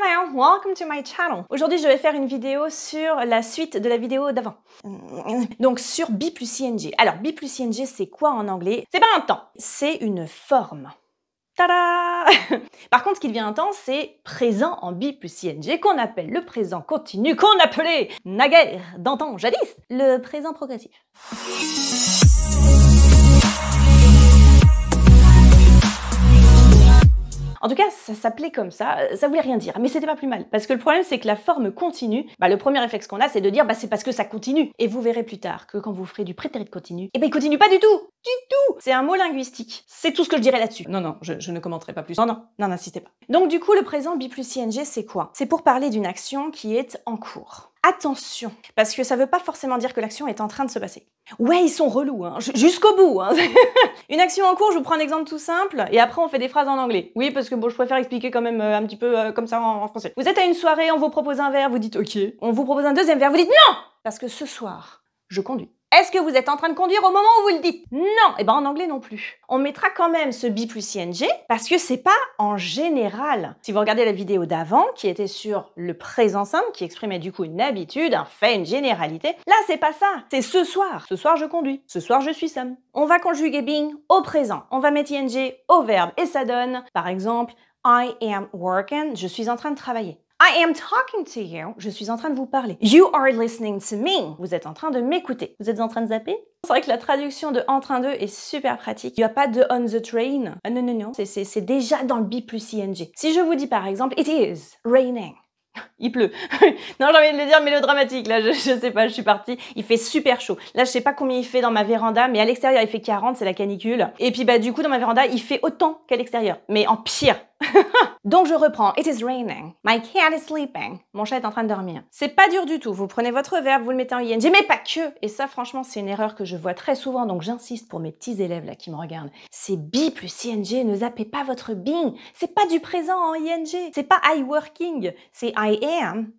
Hello, welcome to my channel. Aujourd'hui, je vais faire une vidéo sur la suite de la vidéo d'avant. Donc, sur be plus ing. Alors, be plus ing, c'est quoi en anglais? C'est pas un temps, c'est une forme. Tada! Par contre, ce qui devient un temps, c'est présent en be plus ing, qu'on appelle le présent continu, qu'on appelait naguère, d'antan, jadis, le présent progressif. En tout cas, ça s'appelait comme ça voulait rien dire, mais c'était pas plus mal. Parce que le problème, c'est que la forme continue, le premier réflexe qu'on a, c'est de dire, c'est parce que ça continue. Et vous verrez plus tard que quand vous ferez du prétérit continu, il continue pas du tout! Du tout! C'est un mot linguistique. C'est tout ce que je dirais là-dessus. Non, je ne commenterai pas plus. Non, n'insistez pas. Donc du coup, le présent be plus ing, c'est quoi? C'est pour parler d'une action qui est en cours. Attention, parce que ça veut pas forcément dire que l'action est en train de se passer. Ouais, ils sont relous, hein, jusqu'au bout. Hein. Une action en cours, je vous prends un exemple tout simple, et après on fait des phrases en anglais. Oui, parce que je préfère expliquer quand même un petit peu comme ça en français. Vous êtes à une soirée, on vous propose un verre, vous dites OK. On vous propose un deuxième verre, vous dites non! Parce que ce soir, je conduis. Est-ce que vous êtes en train de conduire au moment où vous le dites? Non! Et en anglais non plus. On mettra quand même ce be plus ing parce que c'est pas en général. Si vous regardez la vidéo d'avant, qui était sur le présent simple, qui exprimait du coup une habitude, un fait, une généralité, là c'est pas ça. C'est ce soir. Ce soir je conduis. Ce soir je suis Sam. On va conjuguer being au présent. On va mettre ing au verbe et ça donne, par exemple, I am working, je suis en train de travailler. I am talking to you. Je suis en train de vous parler. You are listening to me. Vous êtes en train de m'écouter. Vous êtes en train de zapper? C'est vrai que la traduction de en train de est super pratique. Il n'y a pas de on the train. Ah non. C'est déjà dans le be plus ing. Si je vous dis par exemple, it is raining. Il pleut. Non, j'ai envie de le dire mélodramatique. Là, je sais pas, je suis partie. Il fait super chaud. Là, je sais pas combien il fait dans ma véranda, mais à l'extérieur, il fait 40, c'est la canicule. Et puis, du coup, dans ma véranda, il fait autant qu'à l'extérieur. Mais en pire. Donc, je reprends. It is raining. My cat is sleeping. Mon chat est en train de dormir. C'est pas dur du tout. Vous prenez votre verbe, vous le mettez en ing, mais pas que. Et ça, franchement, c'est une erreur que je vois très souvent. Donc, j'insiste pour mes petits élèves là qui me regardent. C'est be plus ing. Ne zappez pas votre being. C'est pas du présent en ing. C'est pas I working. C'est I am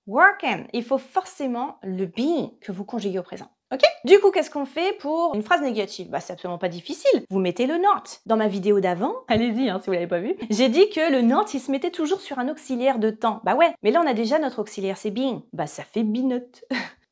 working. Il faut forcément le being que vous conjuguez au présent. Ok? Du coup, qu'est-ce qu'on fait pour une phrase négative? C'est absolument pas difficile. Vous mettez le not. Dans ma vidéo d'avant, allez-y si vous l'avez pas vu, j'ai dit que le not, il se mettait toujours sur un auxiliaire de temps. Ouais, mais là on a déjà notre auxiliaire, c'est being. Ça fait be not.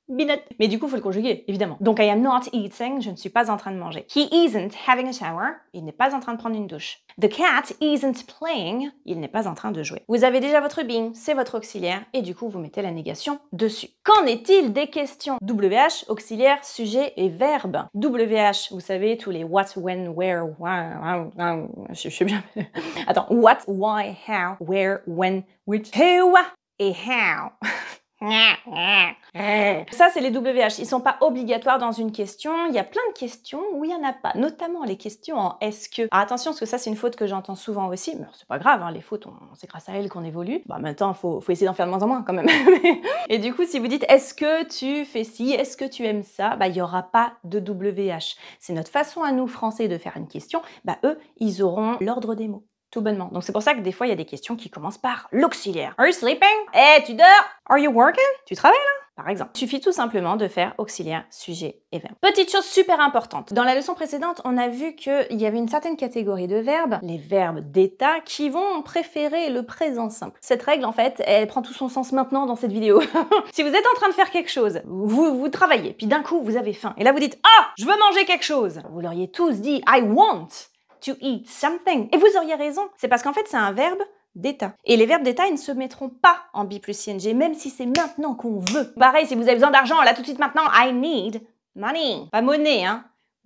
Be not. Mais du coup, il faut le conjuguer, évidemment. Donc, I am not eating, je ne suis pas en train de manger. He isn't having a shower, il n'est pas en train de prendre une douche. The cat isn't playing, il n'est pas en train de jouer. Vous avez déjà votre being, c'est votre auxiliaire, et du coup, vous mettez la négation dessus. Qu'en est-il des questions? WH, auxiliaire, sujet et verbe. WH, vous savez, tous les what, when, where, why, je sais bien. Attends, what, why, how, where, when, which, who et how. Ça, c'est les WH. Ils sont pas obligatoires dans une question. Il y a plein de questions où il y en a pas, notamment les questions en est-ce que. Alors attention, parce que ça, c'est une faute que j'entends souvent aussi. Mais c'est pas grave, les fautes, c'est grâce à elles qu'on évolue. Maintenant, faut essayer d'en faire de moins en moins quand même. Et du coup, si vous dites est-ce que tu fais ci, est-ce que tu aimes ça, il y aura pas de WH. C'est notre façon à nous, Français, de faire une question. Eux, ils auront l'ordre des mots. Tout bonnement. Donc c'est pour ça que des fois, il y a des questions qui commencent par l'auxiliaire. Are you sleeping? Tu dors? Are you working? Tu travailles là? Par exemple. Il suffit tout simplement de faire auxiliaire, sujet et verbe. Petite chose super importante. Dans la leçon précédente, on a vu qu'il y avait une certaine catégorie de verbes, les verbes d'état, qui vont préférer le présent simple. Cette règle, en fait, elle prend tout son sens maintenant dans cette vidéo. Si vous êtes en train de faire quelque chose, vous travaillez, puis d'un coup, vous avez faim. Et là, vous dites « Ah, je veux manger quelque chose !» Vous l'auriez tous dit « I want !» to eat something. Et vous auriez raison. C'est parce qu'en fait, c'est un verbe d'état. Et les verbes d'état, ils ne se mettront pas en be plus ing, même si c'est maintenant qu'on veut. Pareil, si vous avez besoin d'argent, là, tout de suite maintenant, I need money. Pas monnaie,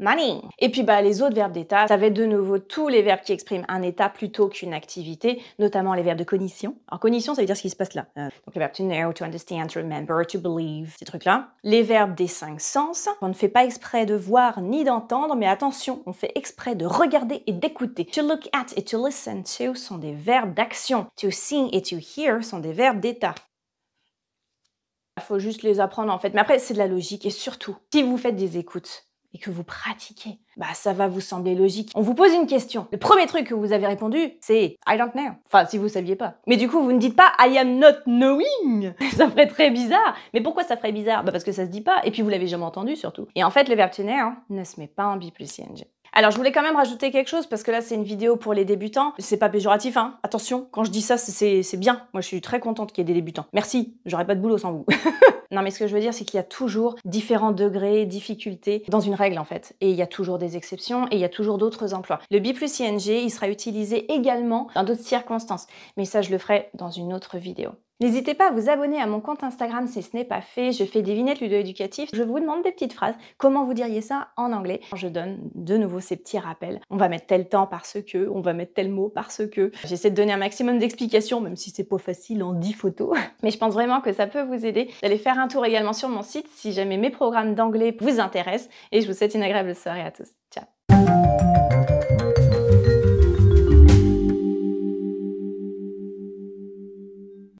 money. Et puis les autres verbes d'état, ça va être de nouveau tous les verbes qui expriment un état plutôt qu'une activité, notamment les verbes de cognition. Alors cognition, ça veut dire ce qui se passe là. Donc les verbes to know, to understand, to remember, to believe, ces trucs-là. Les verbes des 5 sens, on ne fait pas exprès de voir ni d'entendre, mais attention, on fait exprès de regarder et d'écouter. To look at et to listen to sont des verbes d'action. To see et to hear sont des verbes d'état. Il faut juste les apprendre en fait. Mais après, c'est de la logique et surtout, si vous faites des écoutes, et que vous pratiquez, ça va vous sembler logique. On vous pose une question. Le premier truc que vous avez répondu, c'est I don't know. Enfin, si vous saviez pas. Mais du coup, vous ne dites pas I am not knowing. Ça ferait très bizarre. Mais pourquoi ça ferait bizarre? Parce que ça se dit pas. Et puis, vous l'avez jamais entendu surtout. Et en fait, le verbe to know ne se met pas en be plus ing. Alors, je voulais quand même rajouter quelque chose parce que là, c'est une vidéo pour les débutants. C'est pas péjoratif, hein. Attention, quand je dis ça, c'est bien. Moi, je suis très contente qu'il y ait des débutants. Merci, j'aurais pas de boulot sans vous. Non, mais ce que je veux dire, c'est qu'il y a toujours différents degrés, difficultés dans une règle, en fait. Et il y a toujours des exceptions et il y a toujours d'autres emplois. Le bi plus ing, il sera utilisé également dans d'autres circonstances. Mais ça, je le ferai dans une autre vidéo. N'hésitez pas à vous abonner à mon compte Instagram si ce n'est pas fait. Je fais des vignettes ludo-éducatives. Je vous demande des petites phrases. Comment vous diriez ça en anglais? Je donne de nouveau ces petits rappels. On va mettre tel temps parce que, on va mettre tel mot parce que. J'essaie de donner un maximum d'explications, même si c'est pas facile en 10 photos. Mais je pense vraiment que ça peut vous aider d'aller faire un tour également sur mon site si jamais mes programmes d'anglais vous intéressent. Et je vous souhaite une agréable soirée à tous. Ciao!